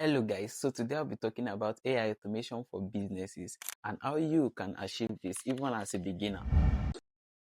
Hello guys, so today I'll be talking about AI automation for businesses and how you can achieve this even as a beginner.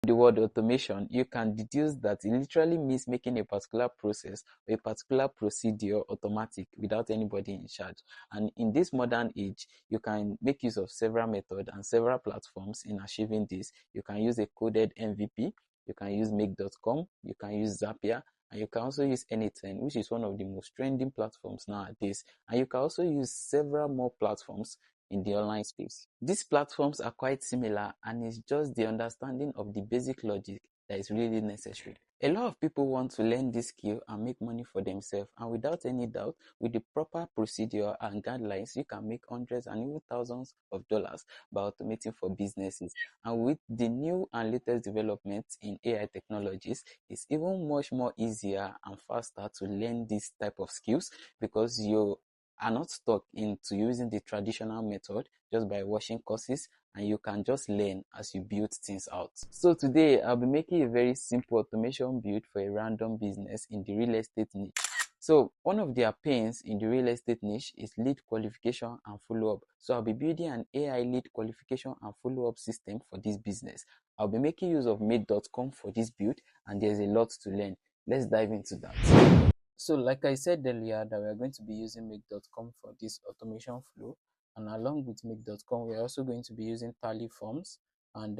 The word automation, you can deduce that it literally means making a particular process or a particular procedure automatic without anybody in charge. And in this modern age, you can make use of several methods and several platforms in achieving this. You can use a coded MVP, you can use make.com, you can use Zapier, and you can also use Anytime, which is one of the most trending platforms nowadays. And you can also use several more platforms in the online space. These platforms are quite similar, and it's just the understanding of the basic logic that is really necessary. A lot of people want to learn this skill and make money for themselves, and without any doubt, with the proper procedure and guidelines, you can make hundreds and even thousands of dollars by automating for businesses. And with the new and latest developments in AI technologies, it's even much more easier and faster to learn this type of skills because you are not stuck into using the traditional method just by watching courses, and you can just learn as you build things out. So today I'll be making a very simple automation build for a random business in the real estate niche. So one of their pains in the real estate niche is lead qualification and follow-up. So I'll be building an AI lead qualification and follow-up system for this business. I'll be making use of made.com for this build, and there's a lot to learn. Let's dive into that. So like I said earlier that we are going to be using make.com for this automation flow, and along with make.com we're also going to be using tally forms and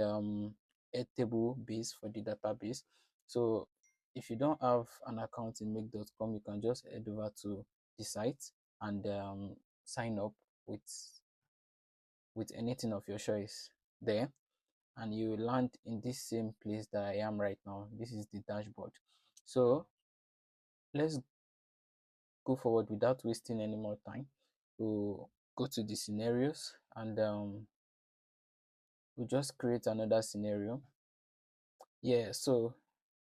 Airtable base for the database. So if you don't have an account in make.com, you can just head over to the site and sign up with anything of your choice there, and you land in this same place that I am right now. This is the dashboard. So let's go forward without wasting any more time. We'll go to the scenarios, and we'll just create another scenario. Yeah, so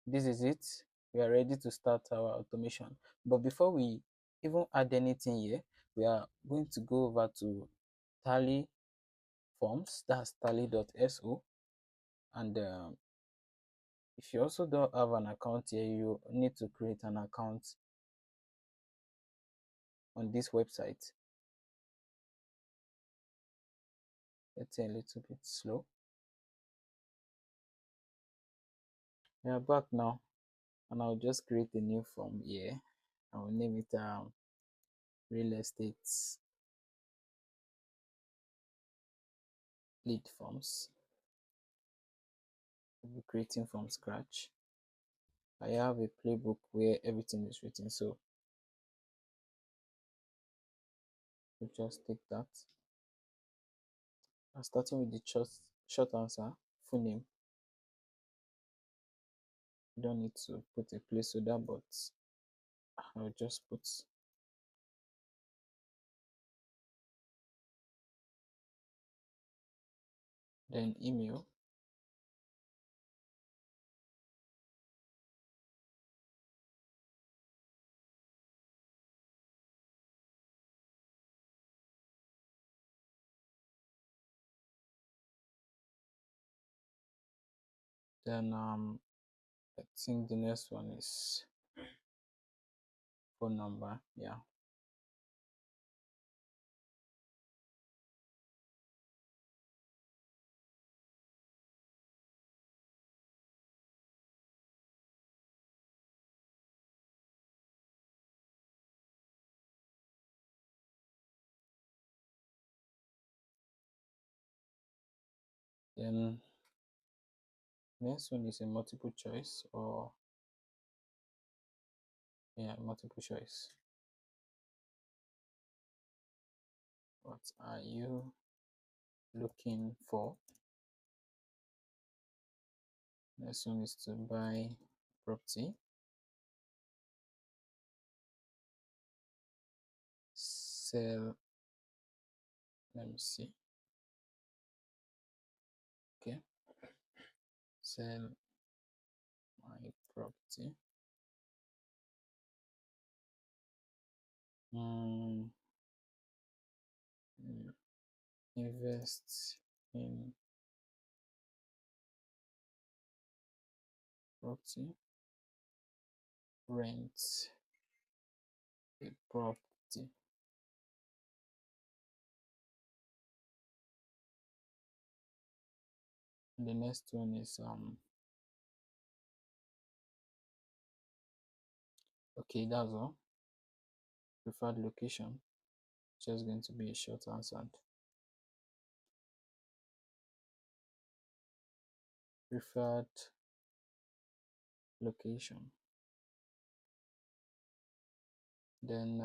this is it. We are ready to start our automation. But before we even add anything here, we are going to go over to tally forms, that's tally.so. And if you also don't have an account here, you need to create an account on this website. It's a little bit slow. We are back now, and I'll just create a new form here. I'll name it real estate lead forms. We'll be creating from scratch. I have a playbook where everything is written, so we'll just take that. I'm starting with the short answer, full name. You don't need to put a placeholder, but I'll just put then email, then I think the next one is phone number. Yeah, then next one is a multiple choice, or yeah, multiple choice. What are you looking for? Next one is to buy property, sell. Let me see. Okay, sell my property. Mm, invest in property, rent a property. The next one is okay, that's all. Preferred location, just going to be a short answer. Preferred location. Then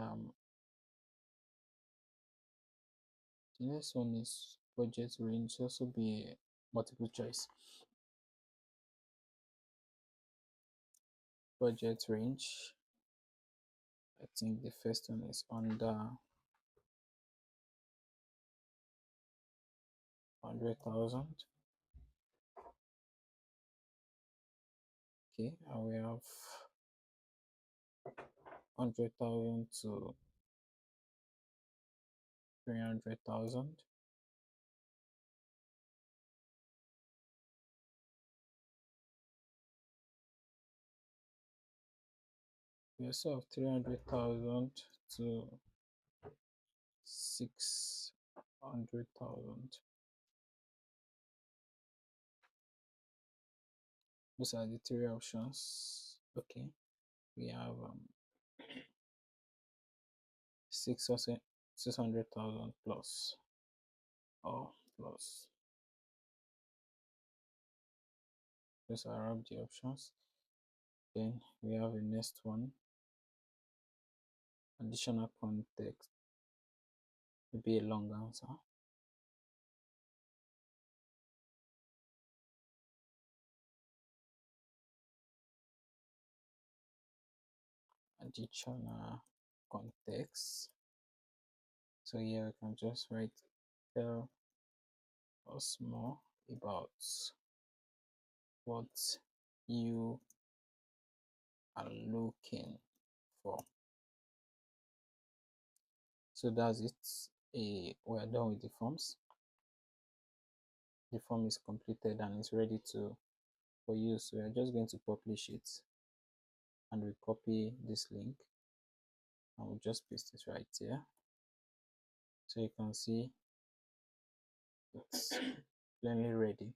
the next one is budget range, also be a multiple choice. Budget range, I think the first one is under 100,000. Okay, and we have 100,000 to 300,000. We also have 300,000 to 600,000. Those are the three options. Okay, we have 600,000 plus or plus. Those are all the options. Then we have the next one, additional context. Will be a long answer. Additional context. So here we can just write, tell us more about what you are looking for. So that's it. We are done with the forms. The form is completed and it's ready for use. So we are just going to publish it, and we copy this link and we'll just paste it right here. So you can see it's plainly ready.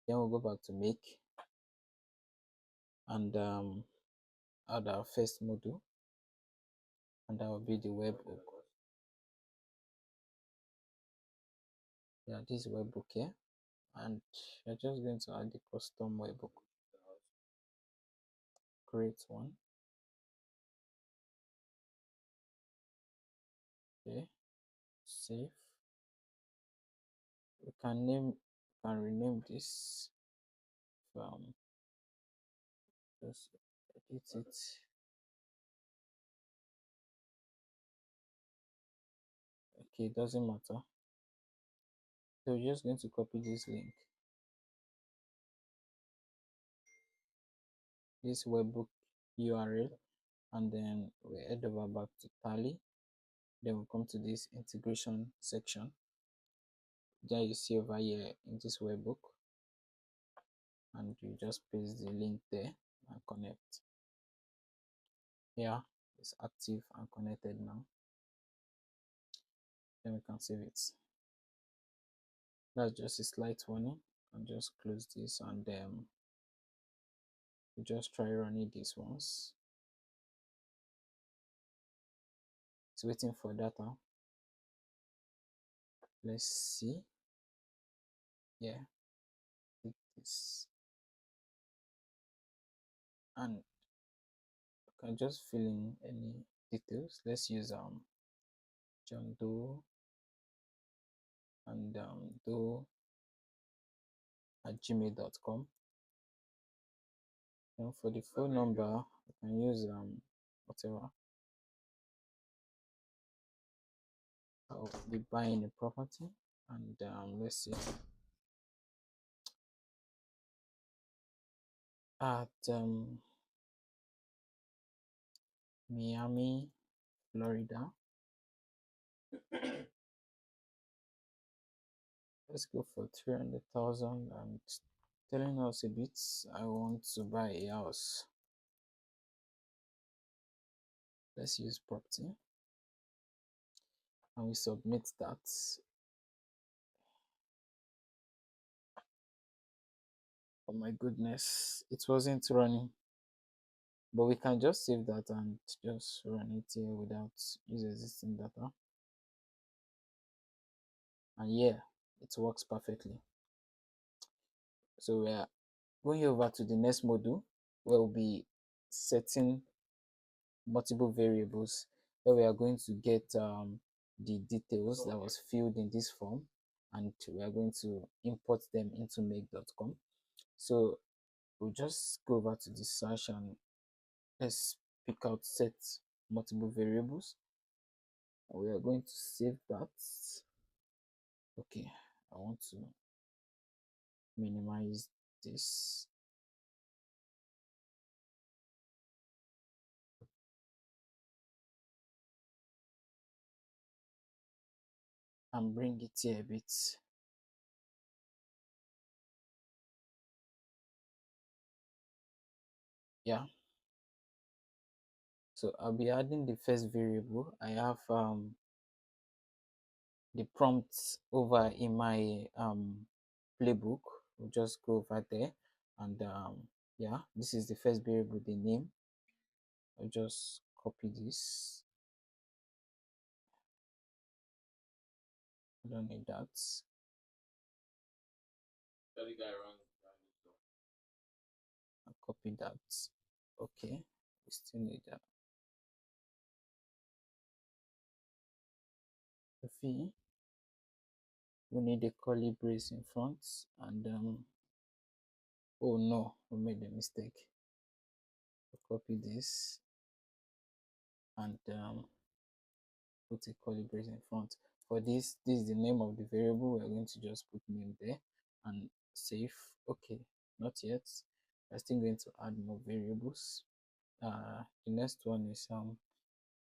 Then we'll go back to make and add our first module, and that will be the webhook. Yeah, this webhook here, and you're just going to add the custom webhook. Create one. Okay, save. We can rename this from, just edit it. Okay, it doesn't matter. So we're just going to copy this link, this webhook URL, and then we head over back to Tally. Then we'll come to this integration section. Then you see over here in this webhook, and you just paste the link there and connect. Yeah, it's active and connected now. Then we can save it. That's just a slight warning. And just close this, and we just try running this once. It's waiting for data. Let's see. Yeah, click this, and you can just fill in any details. Let's use John Doe and Doe at gmail.com. And for the phone number, you can use whatever. I'll be buying a property, and let's see, at Miami, Florida. Let's go for 300,000 and telling us a bit. I want to buy a house. Let's use property, and we submit that. Oh my goodness, it wasn't running. But we can just save that and just run it here without use existing data. And yeah, it works perfectly. So we are going over to the next module where we'll be setting multiple variables, where we are going to get the details that was filled in this form, and we are going to import them into make.com. So we'll just go over to the search and let's pick out set multiple variables. And we are going to save that. Okay, I want to minimize this and bring it here a bit. Yeah, so I'll be adding the first variable. I have the prompts over in my playbook. We'll just go over there and yeah, this is the first variable, the name. I'll just copy this. I don't need that. I'll copy that. Okay, we still need that. The fee, we need a curly brace in front, and oh no, we made a mistake. I'll copy this and put a curly brace in front. For this is the name of the variable. We're going to just put name there and save. Okay, not yet. We're still going to add more variables. The next one is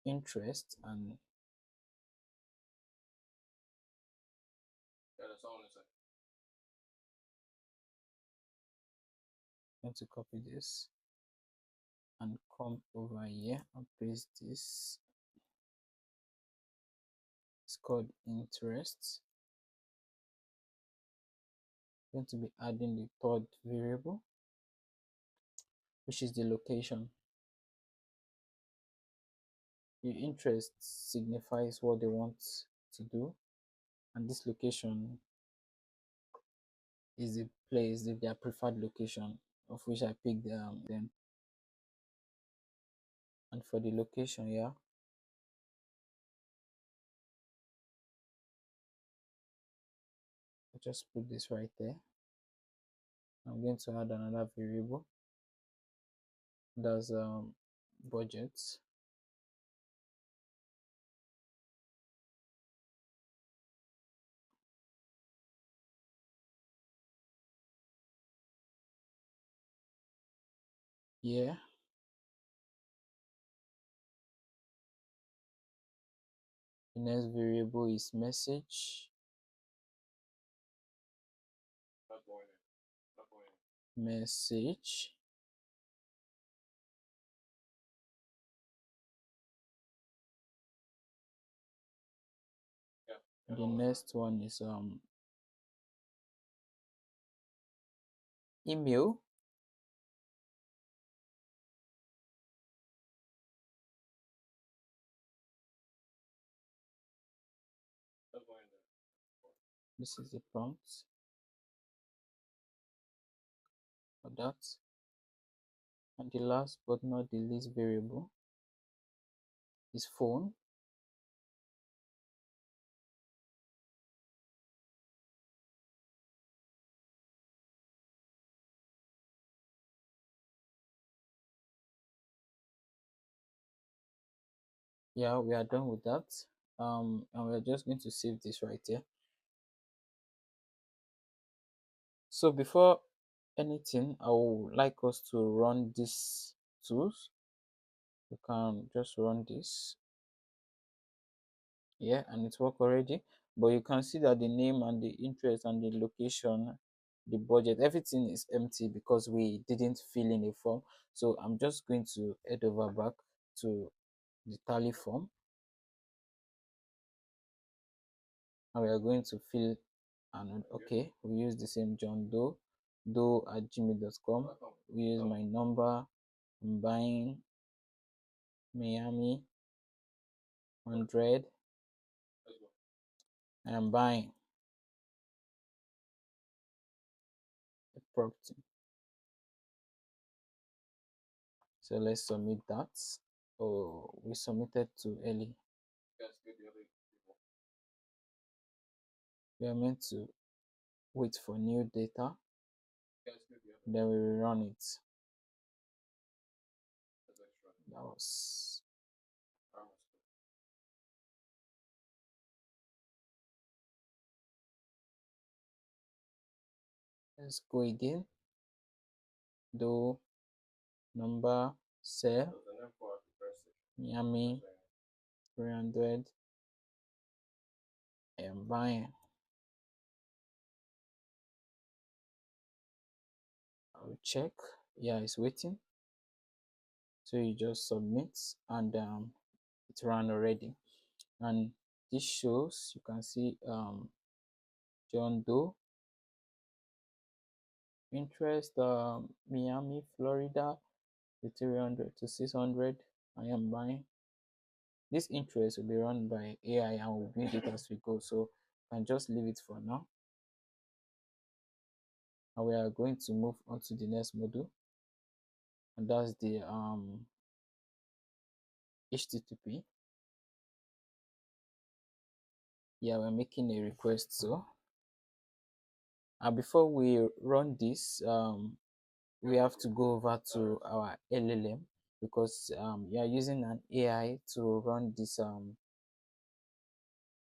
interest, and I'm going to copy this and come over here and paste this. It's called interest. I'm going to be adding the third variable, which is the location. The interest signifies what they want to do, and this location is the place, their preferred location, of which I picked them. And for the location, yeah, I just put this right there. I'm going to add another variable. That's budget. Yeah. The next variable is message. Message. The next one is email. This is the prompt for that. And the last but not the least variable is phone. Yeah, we are done with that. And we're just going to save this right here. So before anything, I would like us to run these tools. You can just run this. Yeah, and it worked already. But you can see that the name and the interest and the location, the budget, everything is empty because we didn't fill in a form. So I'm just going to head over back to the tally form, and we are going to fill and okay, we use the same John Doe do@gmail.com. We use my number. I'm buying Miami 100. I am buying a property. So let's submit that. Oh, we submitted too early. We are meant to wait for new data, then we will run it. That was let's go again. Do number sell Miami 300. I am buying. I'll check. Yeah, it's waiting. So you just submit and it ran already. And this shows, you can see John Doe interest, Miami, Florida, the 300 to 600. I am buying. This interest will be run by AI and we'll build it as we go. So I can just leave it for now. And we are going to move on to the next module, and that's the HTTP. Yeah, we're making a request. So and before we run this, we have to go over to our LLM, because we are using an AI to run this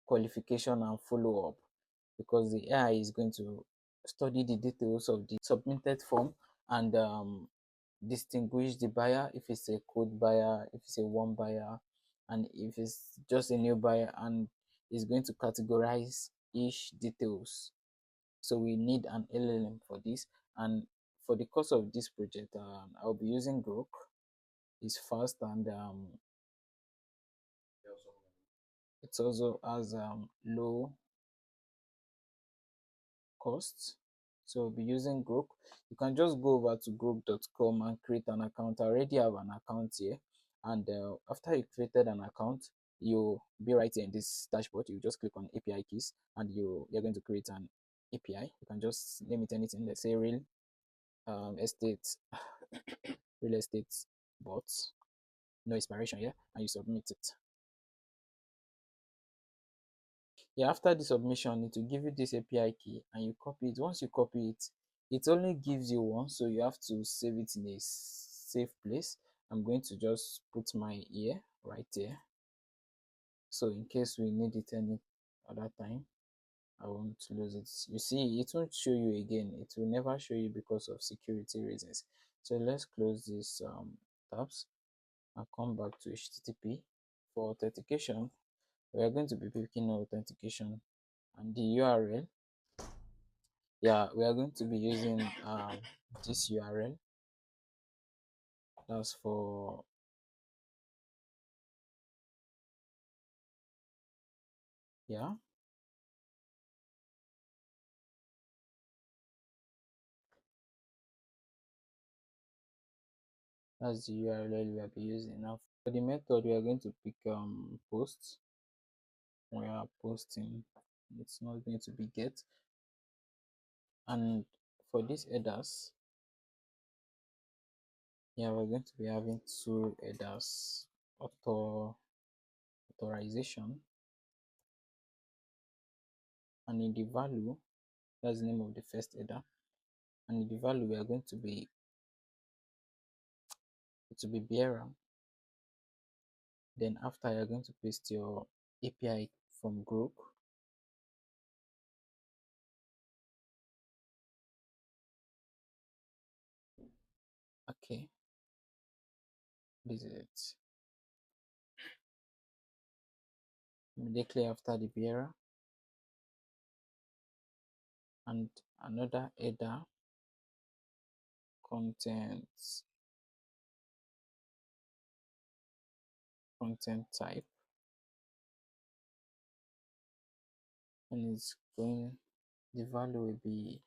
qualification and follow up, because the AI is going to study the details of the submitted form and distinguish the buyer, if it's a code buyer, if it's a warm buyer, and if it's just a new buyer, and is going to categorize each details. So we need an LLM for this. And for the course of this project, I'll be using Groq. It's fast and it also has low cost. So we'll be using Groq. You can just go over to groq.com and create an account. I already have an account here. And after you created an account, you'll be right here in this dashboard. You just click on API keys and you're going to create an API. You can just name it anything. Let's say real estate, real estate bots. No expiration here, and you submit it. Yeah, after the submission, it will give you this API key and you copy it. Once you copy it, it only gives you one, so you have to save it in a safe place. I'm going to just put my ear right there, so in case we need it any other time, I won't lose it. You see, it won't show you again. It will never show you because of security reasons. So let's close these tabs and come back to HTTP. For authentication, we are going to be picking authentication, and the URL, yeah, we are going to be using this URL. That's for yeah, that's the URL we will be using. Now for the method, we are going to pick posts. We are posting, it's not going to be get. And for these headers, yeah, we're going to be having two headers: authorization, and in the value, that's the name of the first header, and in the value we are going to be, it will be bearer. Then after, you're going to paste your API from Groq. Okay, this is it. Immediately after the bearer, and another header, content type, and it's going, the value will be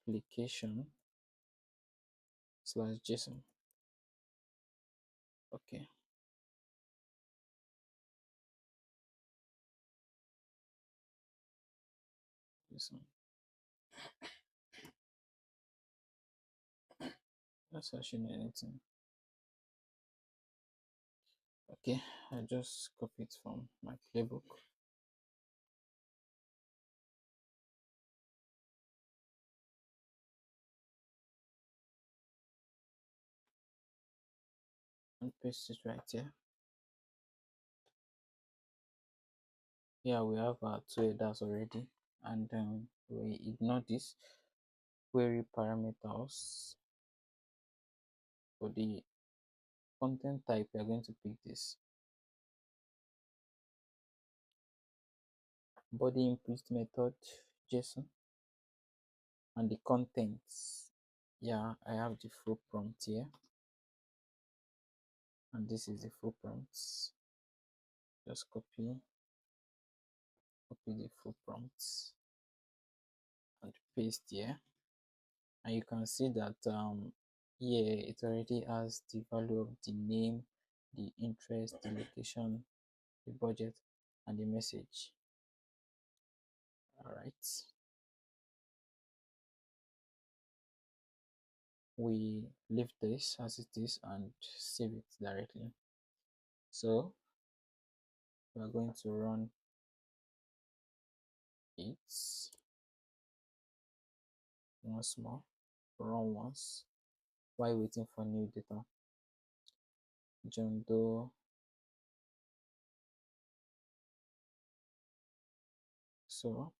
qualification/JSON. Okay. JSON. That's actually anything. Okay, I just copy it from my playbook. And paste it right here. Here we have our two headers already, and we ignore this query parameters. For the content type, we are going to pick this body input method JSON, and the contents. Yeah, I have the full prompt here, and this is the full prompts. Just copy the full prompts and paste here, and you can see that here it already has the value of the name, the interest, the location, the budget, and the message. All right, we leave this as it is and save it directly. So we are going to run it once more. Run once while waiting for new data. John Doe. So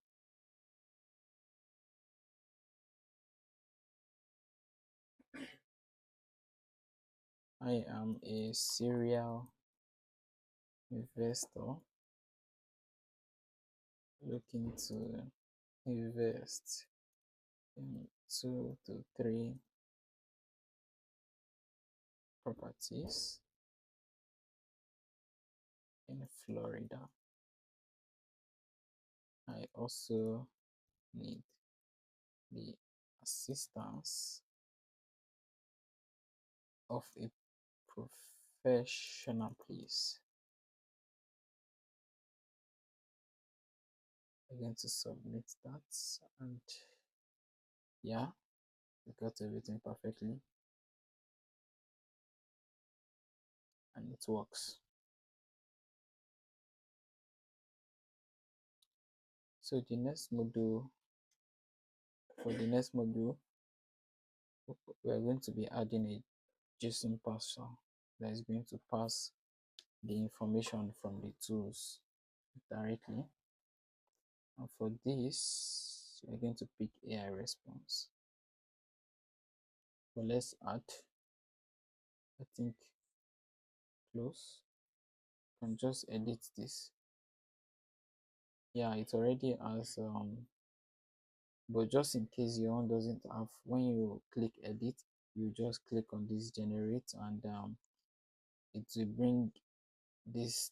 I am a serial investor looking to invest in 2 to 3 properties in Florida. I also need the assistance of a professional, please. I'm going to submit that, and yeah, we got everything perfectly, and it works. So the next module, for the next module, we are going to be adding a JSON parser that is going to pass the information from the tools directly. And for this, we're going to pick AI response. So let's add, I think, close. You can just edit this. Yeah, it already has but just in case your own doesn't have, when you click edit, you just click on this generate, and it will bring this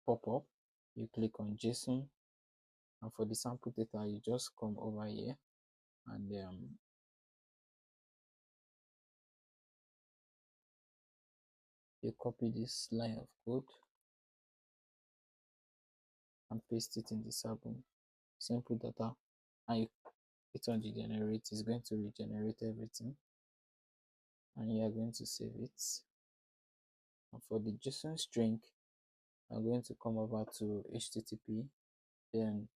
pop-up. You click on JSON, and for the sample data, you just come over here and you copy this line of code and paste it in the sample data, and you hit on the generate. It's going to regenerate everything, and you are going to save it. And for the JSON string, I'm going to come over to HTTP, then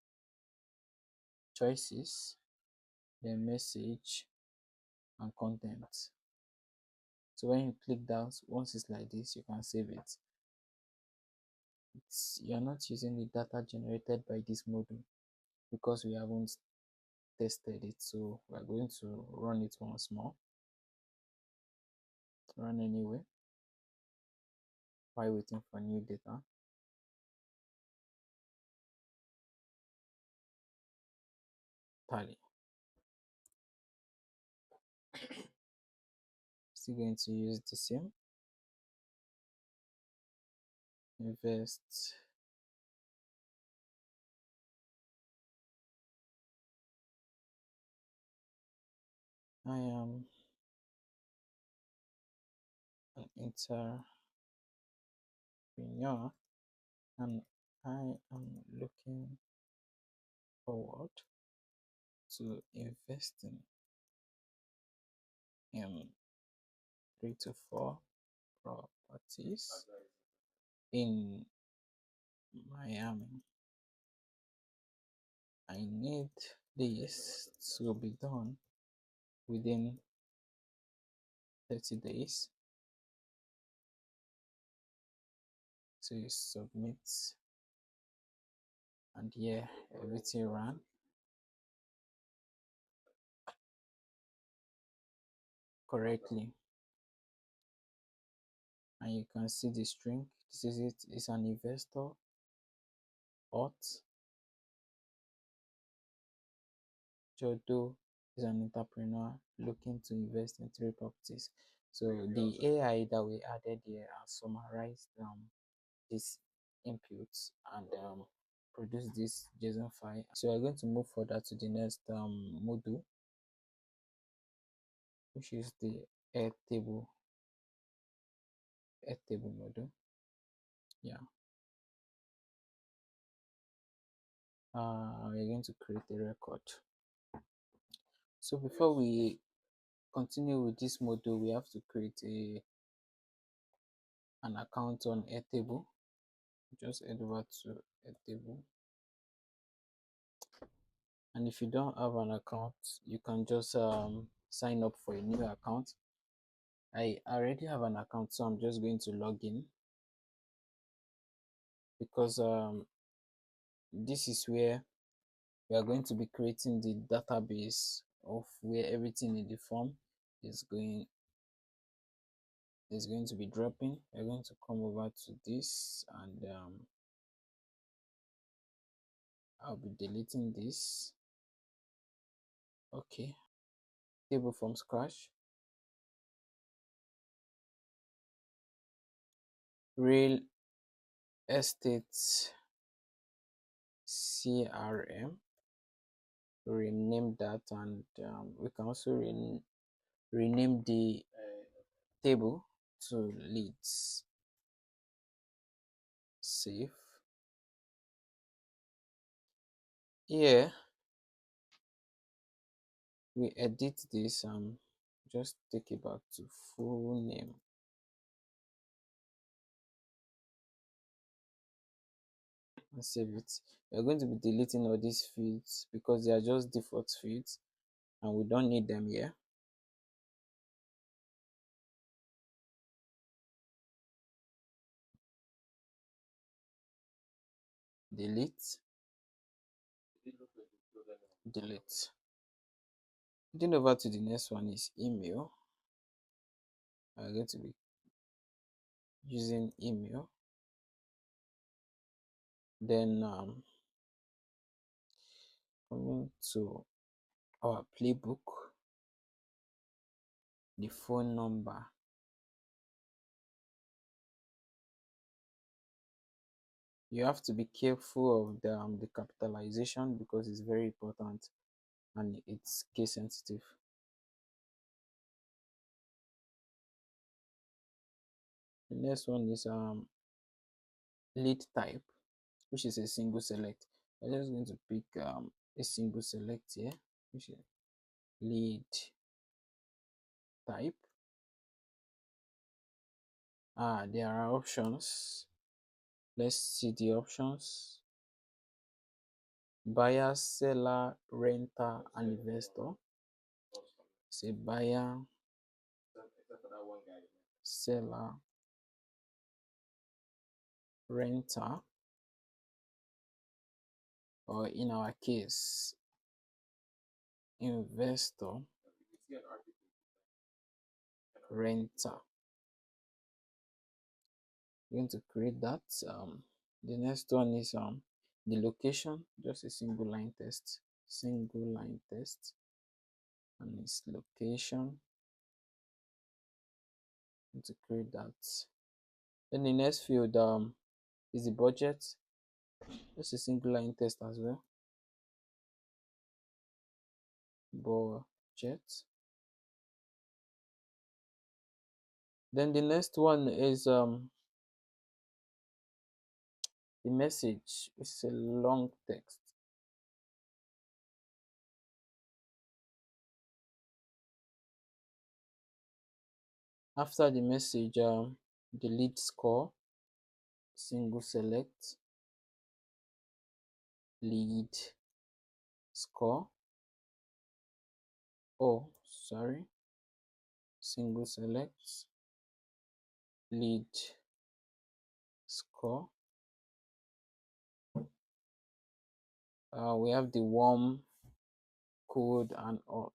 choices, then message, and content. So when you click that, once it's like this, you can save it. You're not using the data generated by this module because we haven't tested it. So we're going to run it once more. Run anyway while waiting for new data. Tally. Still going to use the same. Invest. I am an entrepreneur and I am looking forward to investing in 3 to 4 properties in Miami. I need this to be done within 30 days to submit, and yeah, everything ran correctly. And you can see the string. This is it. It's an investor. Hot Jodo is an entrepreneur looking to invest in 3 properties. So the AI that we added here has summarized these inputs and produce this JSON file. So we're going to move further to the next module, which is the Airtable module. Yeah. We're going to create a record. So before we continue with this module, we have to create an account on Airtable. Just head over to Airtable. And if you don't have an account, you can just sign up for a new account. I already have an account, so I'm just going to log in, because this is where we are going to be creating the database of where everything in the form is going to be dropping. We're going to come over to this, and I'll be deleting this. Okay, table from scratch. Real estate CRM. Rename that, and we can also rename the table to leads. Save. Here we edit this, just take it back to full name. And save it. We're going to be deleting all these fields because they are just default fields and we don't need them here. Delete. Then over to the next one is email. I'm going to be using email. Then coming to our playbook, the phone number. You have to be careful of the capitalization because it's very important and it's case sensitive. The next one is lead type, which is a single select. I'm just going to pick a single select here, which is lead type. There are options. Let's see the options. Buyer, seller, renter, and investor. Say buyer, seller, renter, or in our case, investor, renter. We're going to create that. The next one is the location, just a single line test, and its location. Going to create that. Then the next field is the budget, just a single line test as well. Budget. Then the next one is the message. It's a long text. After the message, delete score, single select, lead score. Oh, sorry. Single select, lead score. We have the warm, cold, and hot.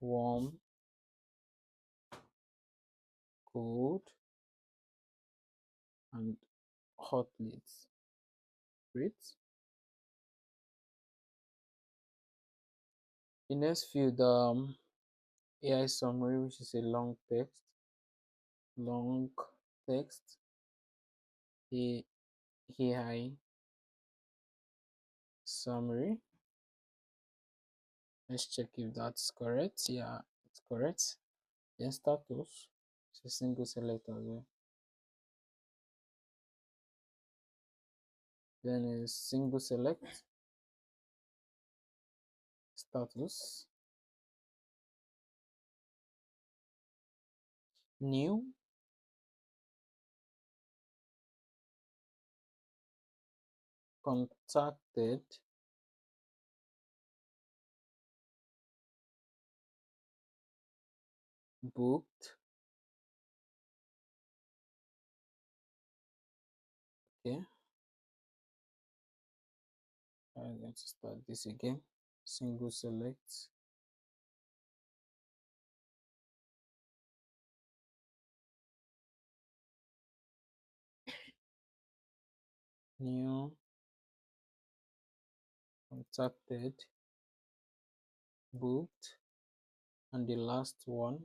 Warm, cold, and hot leads. Great. The next field, AI summary, which is a long text. Long text. AI summary. Let's check if that's correct. Yeah, it's correct. Then status. It's a single select as well. Then a single select. Status. New. Contacted. Booked. Okay. I'm going to start this again. Single select. New. Contacted. Booked. And the last one,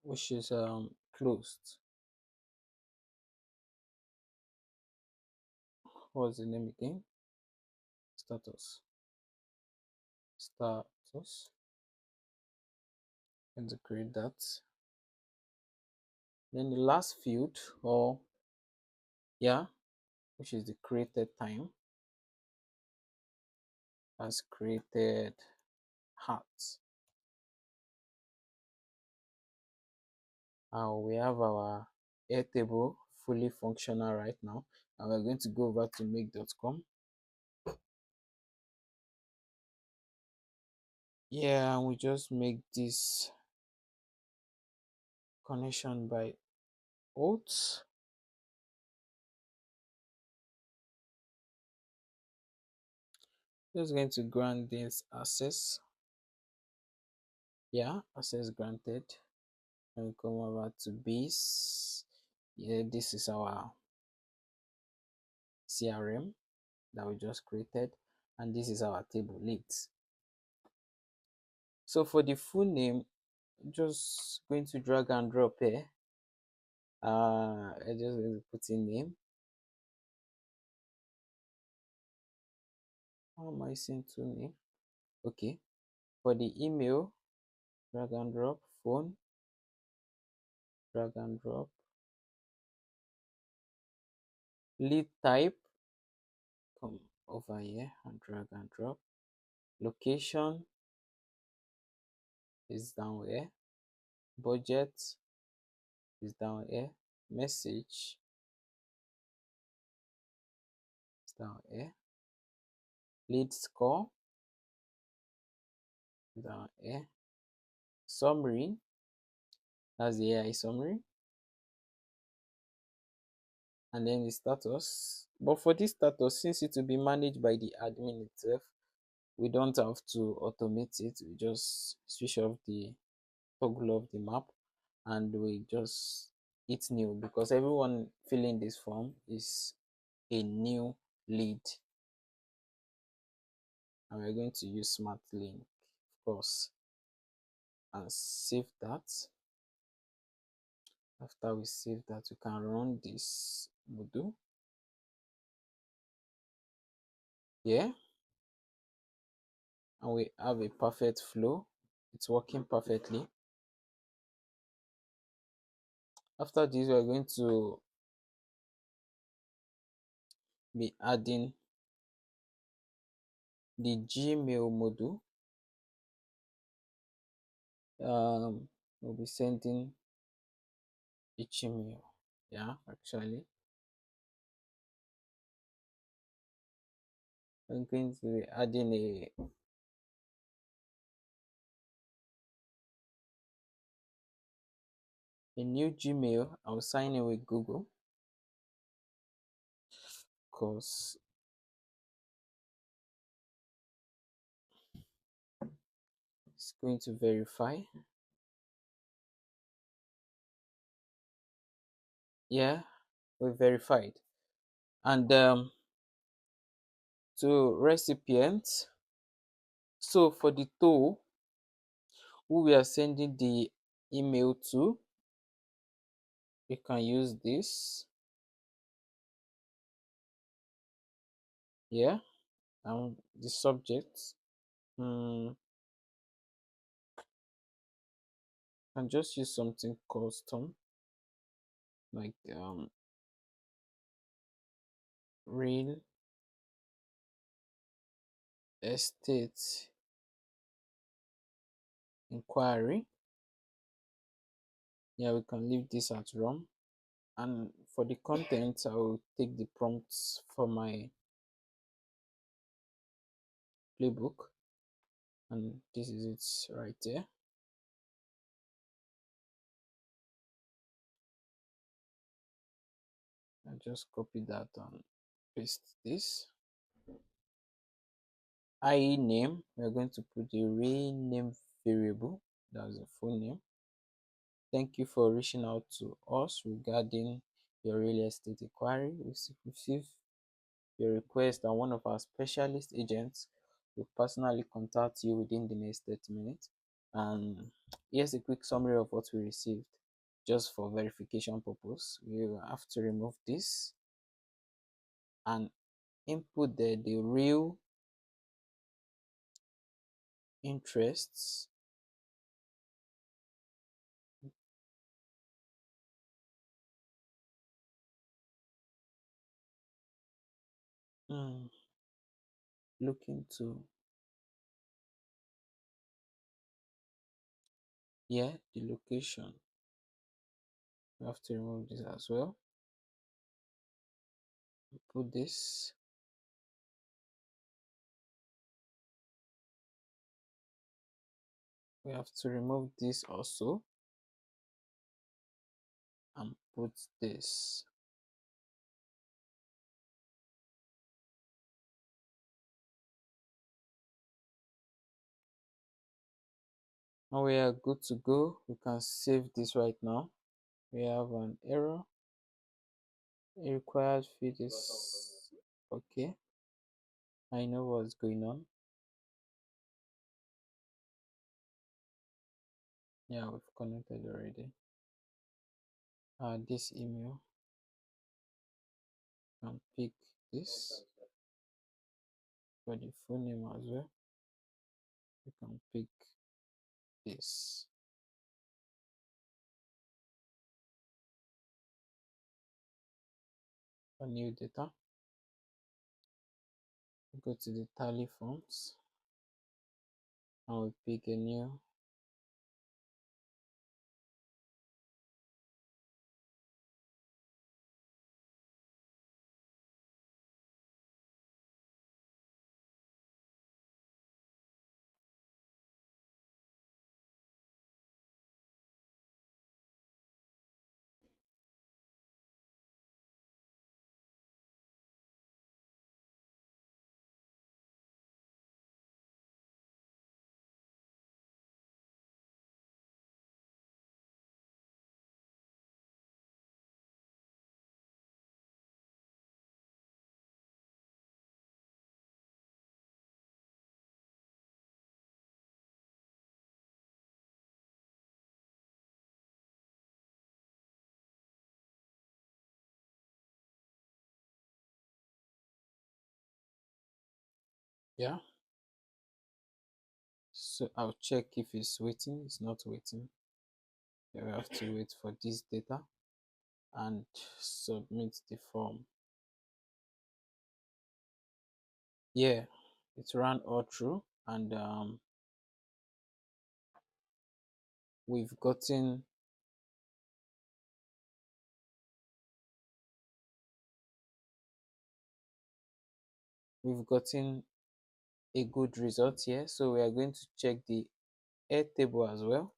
which is closed. What's the name again? Status. Status. Going to create that. Then the last field, or yeah, which is the created time, has created hearts. We have our Airtable fully functional right now, and we're going to go over to make.com. Yeah, we just make this connection by oath. Just going to grant this access. Yeah, access granted. And come over to base. Yeah, this is our CRM that we just created, and this is our table leads. So for the full name, just going to drag and drop here. I just going to put in name. How am I saying to name? Okay. For the email, drag and drop. Phone, drag and drop. Lead type, come over here and drag and drop. Location is down here. Budget is down here. Message is down here. Lead score down here. Summary, that's the AI summary. And then the status. But for this status, since it will be managed by the admin itself, we don't have to automate it. We just switch off the toggle of the map and we just hit new, because everyone filling this form is a new lead. And we're going to use smart link, of course, and save that. After we save that, we can run this module. Yeah, and we have a perfect flow. It's working perfectly. After this, we're going to be adding the Gmail module. We'll be sending a Gmail. Yeah, actually, I'm going to be adding a new Gmail. I'll sign in with Google because it's going to verify. Yeah, we verified. And to recipients, so for the tool who we are sending the email to, you can use this. Yeah, and the subject. Can just use something custom like real estate inquiry. Yeah, we can leave this at ROM. And for the content, I will take the prompts for my playbook, and this is it right there. I just copy that and paste this. IE name, we're going to put the rename variable, that's the full name. Thank you for reaching out to us regarding your real estate inquiry. We received your request, and one of our specialist agents will personally contact you within the next 30 minutes. And here's a quick summary of what we received. Just for verification purpose, we will have to remove this and input the real interests. Mm, looking to, yeah, the location. We have to remove this as well. Put this. We have to remove this also and put this. Now we are good to go. We can save this right now. We have an error. A required feed is okay. I know what's going on. Yeah, we've connected already. This email, can pick this for the full name as well. You can pick this. For new data, go to the tally forms and we pick a new. Yeah, so I'll check if it's waiting. It's not waiting. You have to wait for this data. and submit the form. Yeah, it ran all through, and we've gotten we've gotten a good result here. So we are going to check the Airtable as well.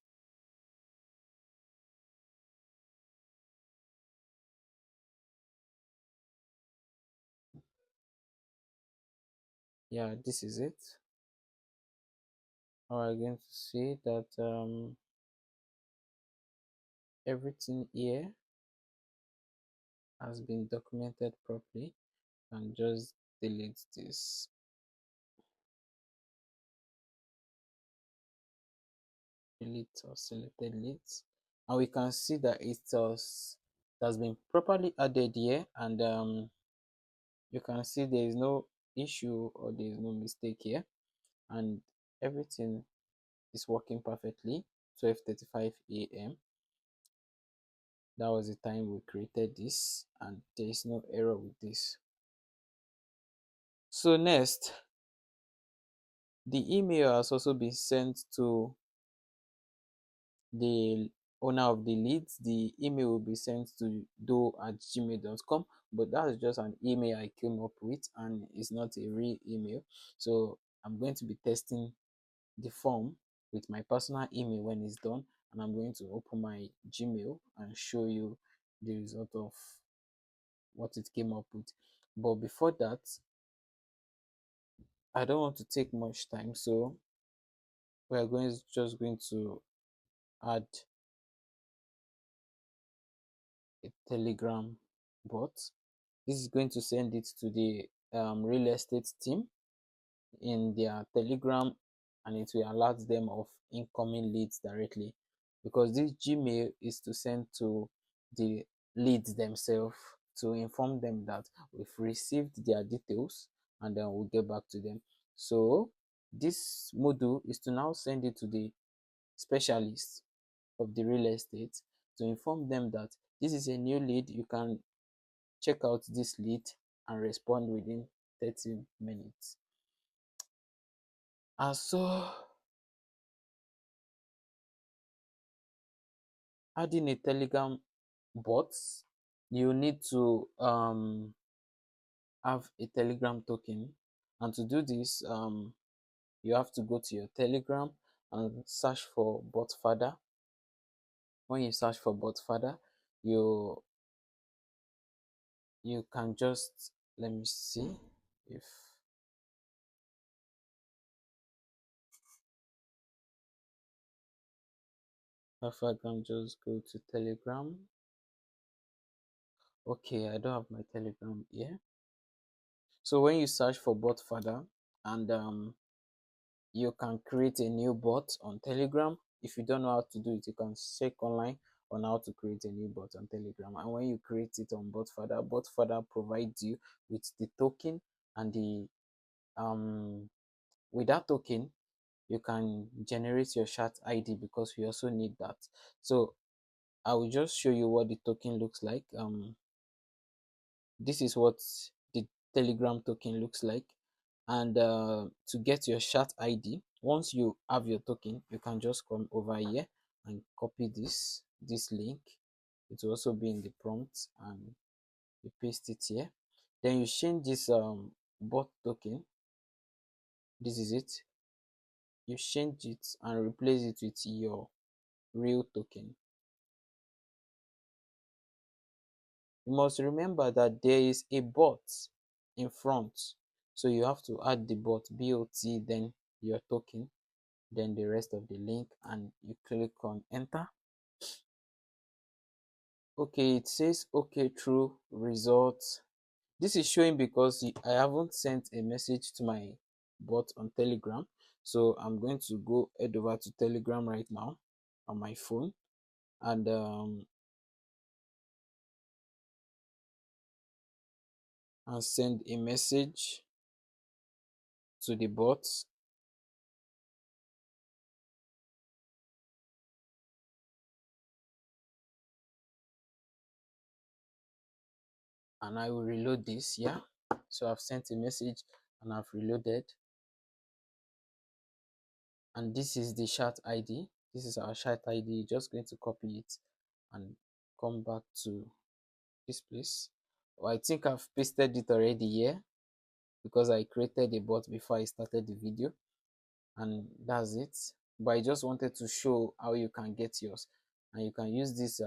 Yeah, this is it. We're going to see that everything here has been documented properly, and just delete this. Delete or selected leads, and we can see that it has been properly added here, and you can see there is no issue or there is no mistake here, and everything is working perfectly. 12:35 a.m. That was the time we created this, and there is no error with this. So next, the email has also been sent to the owner of the leads. The email will be sent to do@gmail.com, but that's just an email I came up with, and it's not a real email. So I'm going to be testing the form with my personal email when it's done, and I'm going to open my Gmail and show you the result of what it came up with. But before that, I don't want to take much time, so we're just going to add a Telegram bot. This is going to send it to the real estate team in their Telegram, and it will alert them of incoming leads directly, because this Gmail is to send to the leads themselves to inform them that we've received their details, and then we'll get back to them. So this module is to now send it to the specialists of the real estate to inform them that this is a new lead. You can check out this lead and respond within 30 minutes. And so adding a Telegram bot, you need to have a Telegram token. And to do this, you have to go to your Telegram and search for botfather. When you search for botfather, you you can just, let me see if I can just go to Telegram. Okay, I don't have my Telegram here. So when you search for botfather, and you can create a new bot on Telegram. If you don't know how to do it, you can check online on how to create a new bot on Telegram. And when you create it on botfather provides you with the token, and the with that token you can generate your chat ID, because we also need that. So I will just show you what the token looks like. This is what the Telegram token looks like. And to get your chat ID, once you have your token, you can just come over here and copy this link. It will also be in the prompt, and you paste it here. Then you change this bot token. This is it. You change it and replace it with your real token. You must remember that there is a bot in front, so you have to add the bot, then your token, then the rest of the link, and you click on enter. Okay, it says okay, true results. This is showing because I haven't sent a message to my bot on Telegram. So I'm going to head over to Telegram right now on my phone, and send a message to the bot. and I will reload this. Yeah, so I've sent a message and I've reloaded, and this is the chat ID. This is our chat ID. You're just going to copy it and come back to this place. Well, I think I've pasted it already here because I created a bot before I started the video, and that's it. But I just wanted to show how you can get yours, and you can use this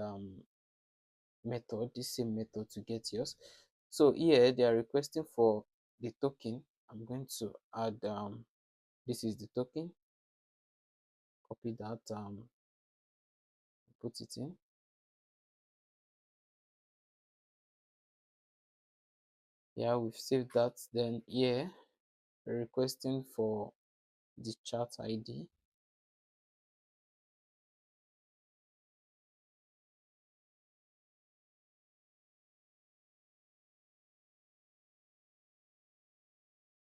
method, this same method, to get yours. So here they are requesting for the token. I'm going to add this is the token. Copy that, put it in. Yeah, we've saved that. Then here we're requesting for the chat ID.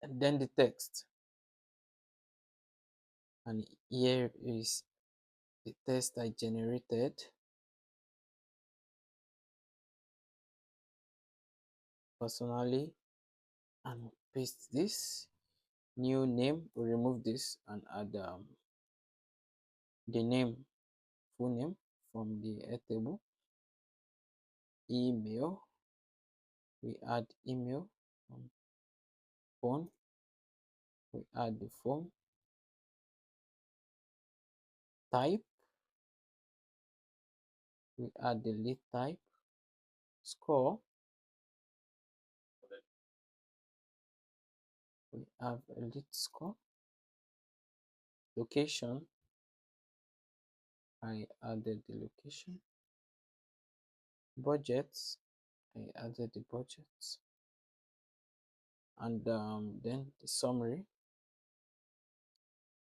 And then the text, and here is the text I generated. Personally, and paste this. New name, we remove this and add the name, full name from the Airtable. Email, we add email. Phone, we add the phone. Type, we add the lead type. Score, we have a lead score. Location, I added the location. Budgets, I added the budgets. And then the summary.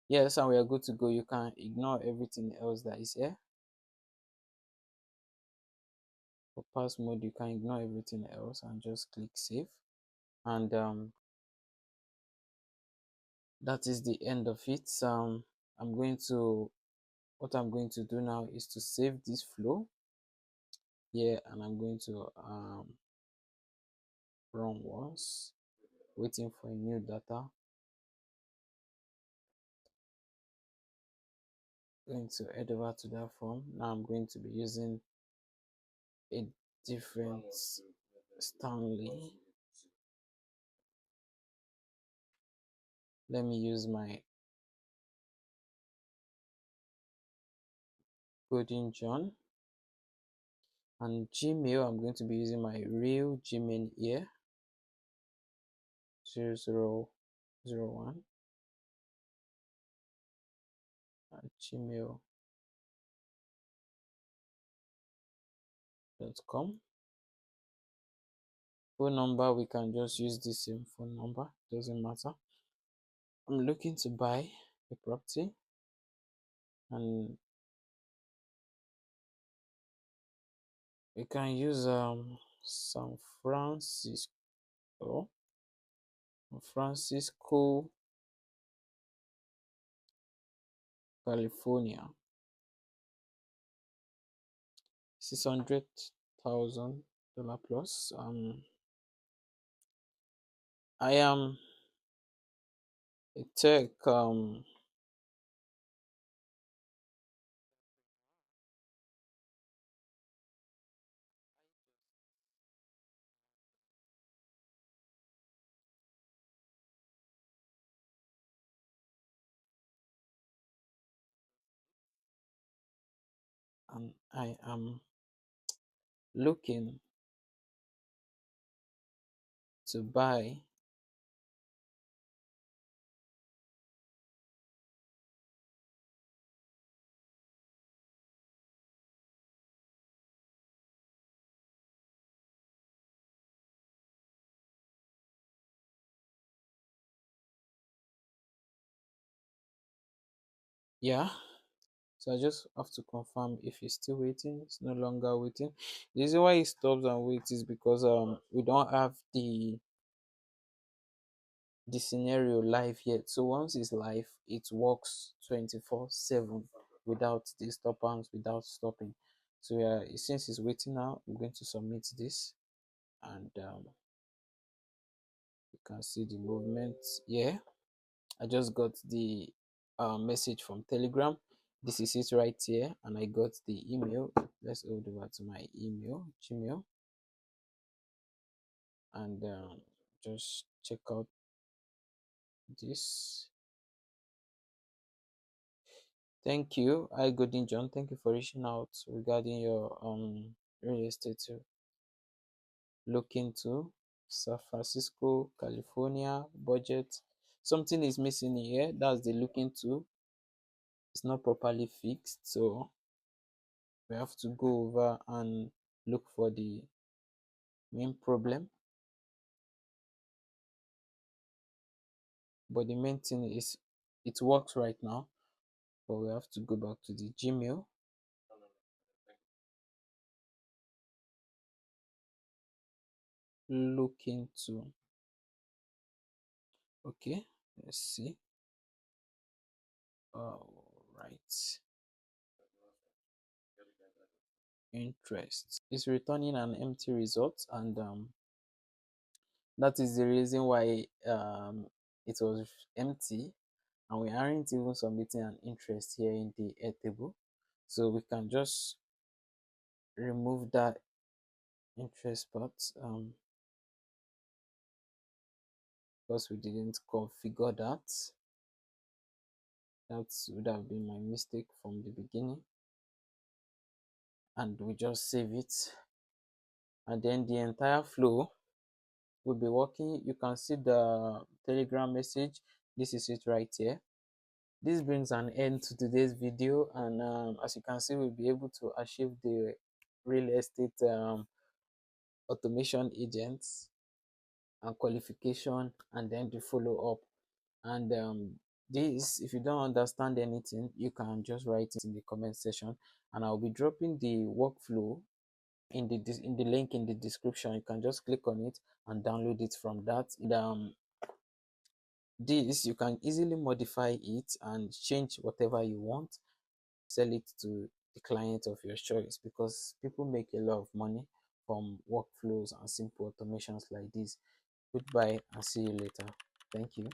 Yes, and we are good to go. You can ignore everything else that is here. For pass mode, you can ignore everything else and just click save. And that is the end of it. What I'm going to do now is to save this flow here, and I'm going to run once, waiting for a new data. Going to head over to that form. Now I'm going to be using a different Stanley. Let me use my Golden John. And Gmail, I'm going to be using my real Gmail here, 0001 at gmail.com. Phone number, we can just use the same phone number, doesn't matter. I'm looking to buy a property, and we can use San Francisco, California. $600,000 plus. I am a tech and I am looking to buy yeah. So I just have to confirm if it's still waiting. It's no longer waiting. The reason why it stops and waits is because we don't have the scenario live yet. So once it's live, it works 24/7 without disturbance, without stopping. So yeah, since it's waiting now, I'm going to submit this, and you can see the movement here. I just got the message from Telegram. This is it right here, and I got the email. Let's go over to my email, Gmail, and just check out this. Thank you. Hi, Golden John. Thank you for reaching out regarding your real estate to look into. San Francisco, California budget. Something is missing here. That's the look into. It's not properly fixed, so we have to go over and look for the main problem. But the main thing is it works right now, but we have to go back to the Gmail. Look into. Okay, let's see. All right. Interest is returning an empty result, and that is the reason why it was empty, and we aren't even submitting an interest here in the Airtable. So we can just remove that interest part because we didn't configure that. That would have been my mistake from the beginning, and we just save it, and then the entire flow will be working. You can see the Telegram message. This is it right here. This brings an end to today's video, and as you can see, we'll be able to achieve the real estate automation agents and qualification, and then the follow up. And this, if you don't understand anything, you can just write it in the comment section, and I'll be dropping the workflow in the link in the description. You can just click on it and download it from that. And this, you can easily modify it and change whatever you want, sell it to the client of your choice, because people make a lot of money from workflows and simple automations like this. Goodbye and see you later. Thank you.